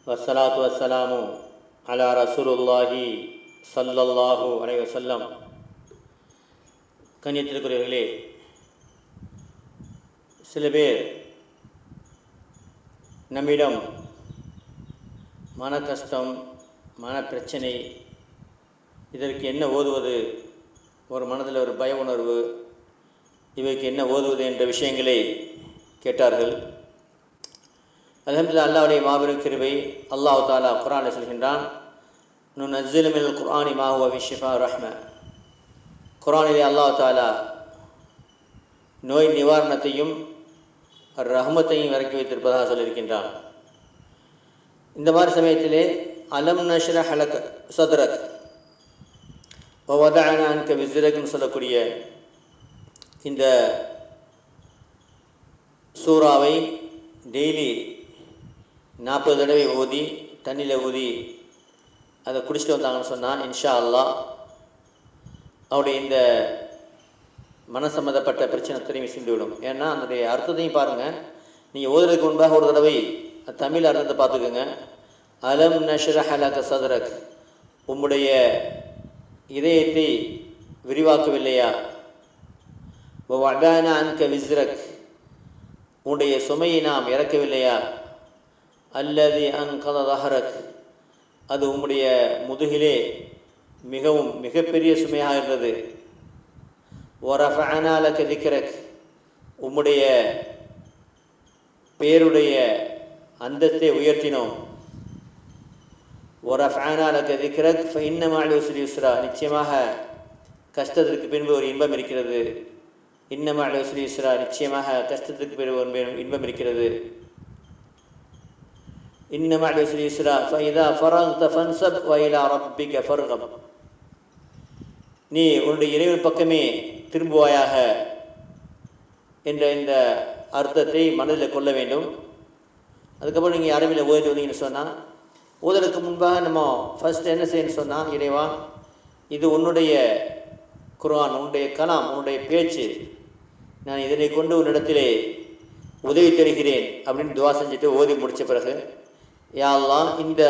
வஸ்ஸலாத்து வஸ்ஸலாமு அலா ரசூலுல்லாஹி ஸல்லல்லாஹு அலைஹி வஸல்லம். கண்ணியத்திற்குரியவர்களே, சில பேர் நம்மிடம் மன கஷ்டம், மன பிரச்சனை, இதற்கு என்ன ஓதுவது, ஒரு மனதில் ஒரு பய உணர்வு, இவைக்கு என்ன ஓதுவது என்ற விஷயங்களை கேட்டார்கள். அல்ஹம்துலில்லாஹ், அல்லாஹ்வுடைய மாபெரும் கிருபை. அல்லாஹ் தஆலா குர்ஆனில் சொல்கின்றான், நுனஸ்ஸிலு மினல் குர்ஆனி மா ஹுவ ஃபிஷிஃபா ரஹ்ம. குர்ஆனிலே அல்லாஹ் தஆலா நோய் நிவாரணத்தையும் ரஹ்மத்தையும் இறக்கி வைத்திருப்பதாக சொல்லியிருக்கின்றான். இந்த மாதிரி சமயத்திலே அலம் நஷ்ரஹ் லக சத்ரக் வ வதஅனா அன்க விஸ்ரக்னு சொல்லக்கூடிய இந்த சூறாவை டெய்லி 40 தடவை ஓதி, தண்ணியில் ஊதி அதை குடிச்சிட்டு வந்தாங்கன்னு சொன்னால் இன்ஷா அல்லாஹ் அவருடைய இந்த மன சம்மந்தப்பட்ட பிரச்சனை திரும்பி சிந்துவிடும். ஏன்னா அதனுடைய அர்த்தத்தையும் பாருங்கள். நீங்கள் ஓதுறதுக்கு முன்பாக ஒரு தடவை தமிழ் அர்த்தத்தை பார்த்துக்குங்க. அலம் நஷ்ரஹ் லக சத்ரக், உம்முடைய இதயத்தை விரிவாக்கவில்லையா? வ வதஅனா அன்க விஸ்ரக், உன்னுடைய சுமையை நாம் இறக்கவில்லையா? அல்லதி அன்கத தஹரக், அது உம்முடைய முதுகிலே மிகப்பெரிய சுமையாக இருந்தது. வரஃபஅனா லக திக்ரக், உம்முடைய பேருடைய அந்தத்தை உயர்த்தினோம். வரஃபஅனா லக திக்ரக் ஃபஇன்ன மஅல் உஸ்ரி யுஸ்ரா, நிச்சயமாக கஷ்டத்திற்கு பின்பு ஒரு இன்பம் இருக்கிறது. இன்ன மஅல் உஸ்ரி யுஸ்ரா, நிச்சயமாக கஷ்டத்திற்கு பின்பு ஒரு இன்பம் இருக்கிறது. இன்ன மஅல் உஸ்ரி யுஸ்ரா ஃபஇதா ஃபரக்த ஃபன்ஸப் வ இலா ரப்பிக ஃபர்கப், நீ உன்னுடைய இறைவன் பக்கமே திரும்புவாயாக என்ற இந்த அர்த்தத்தை மனதில் கொள்ள வேண்டும். அதுக்கப்புறம் நீங்கள் அரபியில் ஓதிட்டு வந்தீங்கன்னு சொன்னால், ஓதுறதுக்கு முன்பாக நம்ம ஃபர்ஸ்ட் என்ன செய்யணும்னு சொன்னால், இறைவா, இது உன்னுடைய குர்ஆன், உன்னுடைய கலாம், உன்னுடைய பேச்சு, நான் இதனை கொண்டு உன்னிடத்திலே உதவி தருகிறேன் அப்படின்னு துவா செஞ்சுட்டு ஓதி முடித்த பிறகு, யா அல்லாஹ், இந்த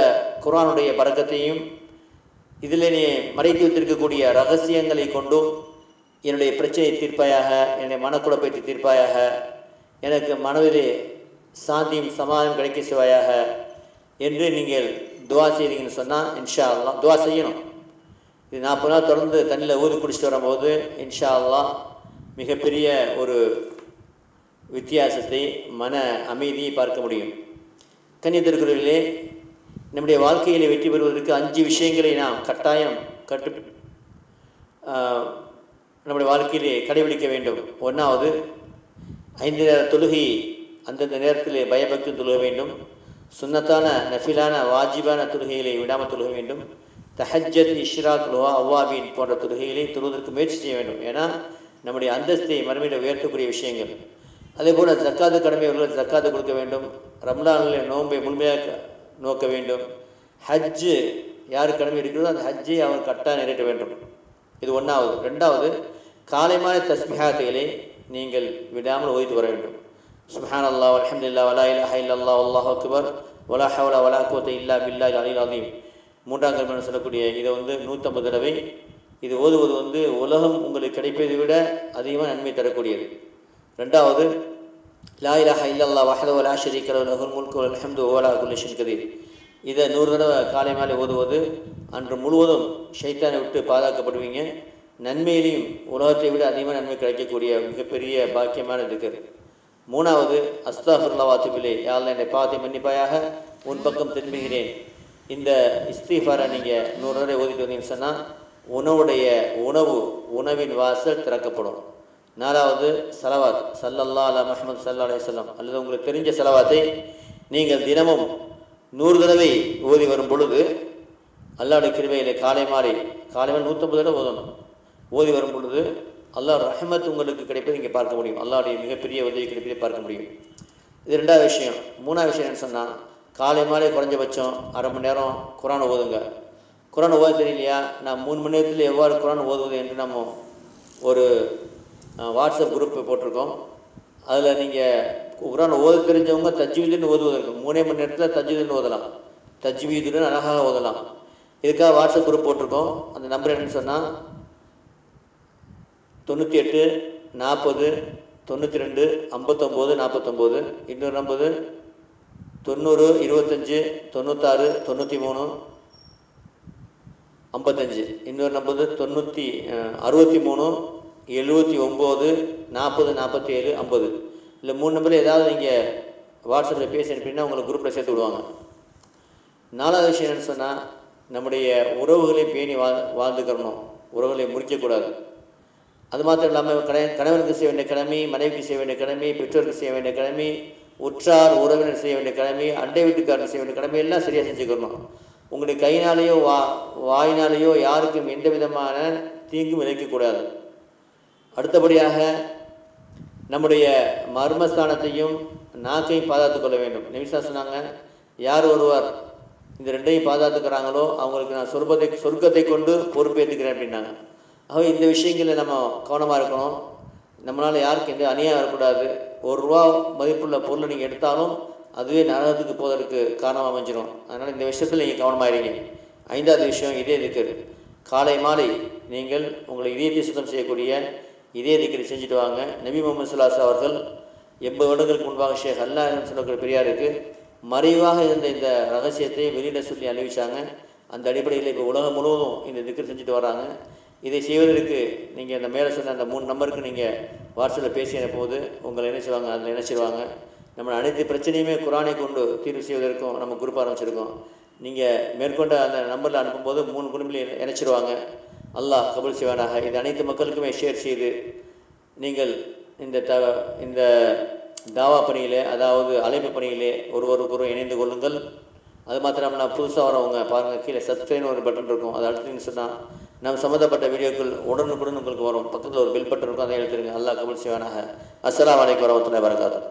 குர்ஆனுடைய பரக்கத்தையும் இதில் நீ மறைத்து வைத்திருக்கக்கூடிய ரகசியங்களை கொண்டும் என்னுடைய பிரச்சனையை தீர்ப்பாயாக, என்னுடைய மனக்குழப்பத்தை தீர்ப்பாயாக, எனக்கு மனதிலே சாந்தியும் சமாதானம் கிடைக்க செய்வாயாக என்று நீங்கள் துவா செய்தீங்கன்னு சொன்னால் இன்ஷா அல்லாஹ், துவா செய்யணும். இது 40 நாள் தொடர்ந்து தண்ணியில் ஊதி குடிச்சிட்டு வரும்போது இன்ஷா அல்லாஹ் மிகப்பெரிய ஒரு வித்தியாசத்தை, மன அமைதியை பார்க்க முடியும். கண்ணியத்திற்குரியவர்களே, நம்முடைய வாழ்க்கையில் வெற்றி பெறுவதற்கு 5 விஷயங்களை நாம் கட்டாயம் நம்முடைய வாழ்க்கையிலே கடைபிடிக்க வேண்டும். 1வது, 5 நேர தொழுகை அந்தந்த நேரத்தில் பயபக்தி தொழுக வேண்டும். சுன்னத்தான நஃபிலான வாஜிபான தொழுகைகளை விடாமல் தொழுக வேண்டும். தஹஜ்ஜத், இஷ்ராக், லுஹா, அவ்வாபீன் போன்ற தொழுகைகளை தொழுவதற்கு முயற்சி செய்ய வேண்டும். ஏன்னா நம்முடைய அந்தஸ்தை மறுமையில் உயர்த்தக்கூடிய விஷயங்கள். அதே போல் ஜக்காத்து கடமையவர்கள் ஜக்காத்து கொடுக்க வேண்டும். ரம்லானில் நோன்பை முழுமையாக நோக்க வேண்டும். ஹஜ்ஜு யார் கடமை இருக்கிறதோ அந்த ஹஜ்ஜை அவர் கட்டாயம் நிறைவேற்ற வேண்டும். இது 1வது. 2வது, காலை மாலை தஸ்பீஹாத்துகளை நீங்கள் விடாமல் ஓதித்து வர வேண்டும். சுப்ஹானல்லாஹ் வல்ஹம்துலில்லாஹ் வலா இலாஹா இல்லல்லாஹ் வல்லாஹு அக்பர் வலா ஹவ்ல வலா குவத்த இல்லா பில்லாஹில் அலியில் அஸீம், 3ஆம் கல்மனை சொல்லக்கூடிய இதை 150 தடவை இது ஓதுவது உலகம் உங்களுக்கு கிடைப்பதை விட அதிகமாக நன்மை தரக்கூடியது. 2வது, லா இலாஹா இல்லல்லாஹ் வஹ்தஹு லா ஷரீக லஹு லஹுல் முல்கு வல் ஹம்து வ அலா குல்லி ஷைஇன் கதீர், இதை 100 தடவை காலை மாலை ஓதுவது அன்று முழுவதும் ஷைத்தானை விட்டு பாதுகாக்கப்படுவீங்க. நன்மையிலையும் உலகத்தை விட அதிகமாக நன்மை கிடைக்கக்கூடிய மிகப்பெரிய பாக்கியமான திக்ர். 3வது, அஸ்தக்ஃபிருல்லாஹ் வாத்துபிலே, யா அல்லாஹ், என்னை பாவத்தை மன்னிப்பாயாக, உன் பக்கம் திரும்புகிறேன். இந்த இஸ்திஃபாரை நீங்கள் 100 தடவை ஓதிட்டு வந்தீங்கன்னு சொன்னால் உணவின் வாசல் திறக்கப்படும். 4வது, சலவாத், ஸல்லல்லாஹு அலா முஹம்மது ஸல்லல்லாஹு அலைஹி வஸல்லம், அல்லது உங்களுக்கு தெரிஞ்ச சலவாத்தை நீங்கள் தினமும் 100 தடவை ஓதி வரும் பொழுது அல்லாஹ்வுடைய கிருபையிலே காலை மாலை 150 தடவை ஓதணும். ஓதி வரும் பொழுது அல்லாஹ் ரஹ்மத் உங்களுக்கு கிடைப்பதை இங்கே பார்க்க முடியும். அல்லாஹ்வுடைய மிகப்பெரிய உதவி கிடைப்பதை பார்க்க முடியும். இது 2வது விஷயம். 3வது விஷயம் என்னன்னு சொன்னால், காலை மாலை குறைஞ்சபட்சம் அரை மணி நேரம் குர்ஆன் ஓதுங்க. குர்ஆன் ஓத தெரியலையா, நான் 3 மணி நேரத்தில் எவ்வாறு குர்ஆன் ஓதுவது என்று நம்ம ஒரு வாட்ஸ்அப் குரூப் போட்டிருக்கோம். அதில் நீங்கள் குர்ஆன் ஓத தெரிஞ்சவங்க தஜ்வீதுன்னு ஓதுவதற்கு 3 மணி நேரத்தில் தஜ்வீதுன்னு ஓதலாம். தஜ்வீதுடன் அழகாக ஓதலாம். இதுக்காக வாட்ஸ்அப் குரூப் போட்டிருக்கோம். அந்த நம்பர் என்னன்னு சொன்னால் 98 40 92 59 49. இன்னொரு நம்பர் 90 25 96 93 55. இன்னொரு நம்பர் 63 79 40 47 50. இல்லை 3 நம்பரில் ஏதாவது நீங்கள் வாட்ஸ்அப்பில் பேசி அனுப்பினா உங்களை குரூப்பில் சேர்த்து விடுவாங்க. 4வது விஷயம் என்னென்னு சொன்னால், நம்முடைய உறவுகளை பேணி வாழ்ந்துக்கிறணும். உறவுகளை முறிக்கக்கூடாது. அது மாத்திரம் இல்லாமல் கணவனுக்கு செய்ய வேண்டிய கடமை, மனைவிக்கு செய்ய வேண்டிய கடமை, பெற்றோருக்கு செய்ய வேண்டிய கடமை, உற்றார் உறவினர் செய்ய வேண்டிய கடமை, அண்டை வீட்டுக்காரர் செய்ய வேண்டிய கடமை எல்லாம் சரியாக செஞ்சுக்கணும். உங்களுடைய கையினாலேயோ வாயினாலேயோ யாருக்கும் எந்த விதமான தீங்கும் விளைவிக்கக்கூடாது. அடுத்தபடியாக நம்முடைய மர்மஸ்தானத்தையும் நாக்கையும் பாதுகாத்து கொள்ள வேண்டும். நபிஸா சொன்னாங்க, யார் ஒருவர் இந்த ரெண்டையும் பாதுகாத்துக்கிறாங்களோ அவங்களுக்கு நான் சொர்க்கத்தை கொண்டு பொறுப்பேற்றுக்கிறேன் அப்படின்னாங்க. ஆகவே இந்த விஷயங்களில் நம்ம கவனமாக இருக்கணும். நம்மளால் யாருக்கு எந்த அநியாயம் வரக்கூடாது. ₹1 மதிப்புள்ள பொருளை நீங்கள் எடுத்தாலும் அதுவே நரகத்துக்கு போவதற்கு காரணமாக அமைஞ்சிடும். அதனால் இந்த விஷயத்தில் நீங்கள் கவனமாக இருங்க. 5வது விஷயம் இதய திக்ர். காலை மாலை நீங்கள் உங்களை இதயத்தை சுத்தம் செய்யக்கூடிய இதய திக்ரை செஞ்சுட்டு வாங்க. நபி முகமது ஸல்லல்லாஹு அவர்கள் 80 வருடங்களுக்கு முன்பாக ஷேக் அல்லாஹ் சொல்லக்கூடிய பெரியாருக்கு மறைவாக இருந்த இந்த ரகசியத்தை வெளியிட சொல்லி அறிவிச்சாங்க. அந்த அடிப்படையில் இப்போ உலகம் முழுவதும் இந்த திக்ர் செஞ்சுட்டு வராங்க. இதை செய்வதற்கு நீங்கள் இந்த மேலே சொன்ன அந்த 3 நம்பருக்கு நீங்கள் வாட்ஸ்அப்பில் பேசி அனுப்பும்போது உங்களை என்ன செய்வாங்க, அதில் நினைச்சிருவாங்க. நம்ம அனைத்து பிரச்சனையுமே குரானை கொண்டு தீர்வு செய்வதற்கும் நம்ம குரூப் ஆரம்பிச்சிருக்கோம். நீங்கள் மேற்கொண்ட அந்த நம்பரில் அனுப்பும்போது 3 குடும்பத்தில் இணைச்சிருவாங்க. அல்லாஹ் கபூல் செய்வானாக. இது அனைத்து மக்களுக்குமே ஷேர் செய்து நீங்கள் இந்த தாவா பணியிலே, அதாவது அழைப்பு பணியிலே ஒருவருக்கொரு இணைந்து கொள்ளுங்கள். அது மாத்திரம் நான் புதுசாக வரவங்க பாருங்கள், கீழே சப்ஸ்கிரைப்னு ஒரு பட்டன் இருக்கும். அதை அடுத்துன்னு சொன்னால் நம்ம சம்மந்தப்பட்ட வீடியோக்கள் உடனுக்குடன் உங்களுக்கு வரும். பக்கத்தில் ஒரு பெல் பட்டன் இருக்கும், அதை எழுத்துருங்க. அல்லாஹ் கபூல் செய்வானாக. அஸ்ஸலாமு அலைக்கும் வரஹ்மத்துல்லாஹி வபரகாத்துஹு.